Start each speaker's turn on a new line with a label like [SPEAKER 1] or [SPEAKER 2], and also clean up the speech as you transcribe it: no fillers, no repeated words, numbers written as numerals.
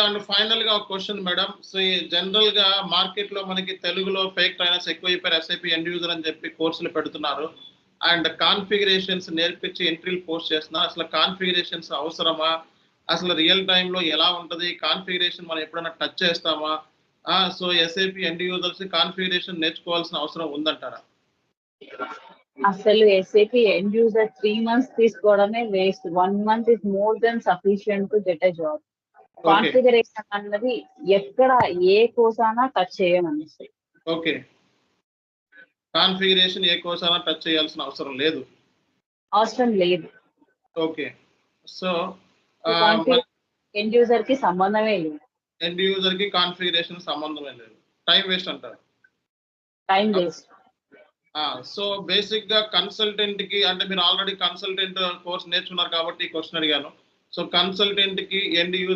[SPEAKER 1] And final గా ఒక question madam. General గా మార్కెట్ లో మనకి తెలుగులో ఫేక్ ట్రైనర్స్ ఎక్కువైపోయారు. ఎస్ఐపి ఎండ్ యూజర్ అని చెప్పి కోర్సులు పెడుతున్నారు. అండ్ కాన్ఫిగరేషన్స్ నేర్పించి ఎంట్రీలు పోస్ట్ చేస్తున్నారు. అసలు కాన్ఫిగరేషన్స్ అవసరమా? అసలు రియల్ టైమ్ లో ఎలా ఉంటది? కాన్ఫిగరేషన్ మనం ఎప్పుడైనా టచ్ చేస్తామా? ఎస్ఐపి ఎండ్ యూజర్స్ కాన్ఫిగరేషన్ నేర్చుకోవాల్సిన అవసరం ఉందంటారా?
[SPEAKER 2] అసలు ఎస్ఏపి ఎండ్ యూజర్ 3 months తీసుకోవడమే waste. 1 month is more than sufficient to get a job. Configuration అన్నది ఎక్కడ ఏ కోసానా టచ్ చేయమనేసి.
[SPEAKER 1] ఓకే. కాన్ఫిగరేషన్ ఏ కోసానా టచ్ చేయాల్సిన అవసరం లేదు.
[SPEAKER 2] అవసరం లేదు.
[SPEAKER 1] ఓకే. సో
[SPEAKER 2] ఎండ్ యూజర్ కి సంబంధమే లేదు.
[SPEAKER 1] ఎండ్ యూజర్ కి కాన్ఫిగరేషన్ సంబంధమే లేదు. టైం వేస్ట్ అంటారు.
[SPEAKER 2] Time waste.
[SPEAKER 1] సో బేసిక్ గా కన్సల్టెంట్ కి, అంటే మీరు ఆల్రెడీ కన్సల్టెంట్ కోర్స్ నేర్చుకున్నారు కాబట్టి ఈ క్వశ్చన్ అడిగాను. సో కన్సల్టెంట్ కి ఎండ్ యూజర్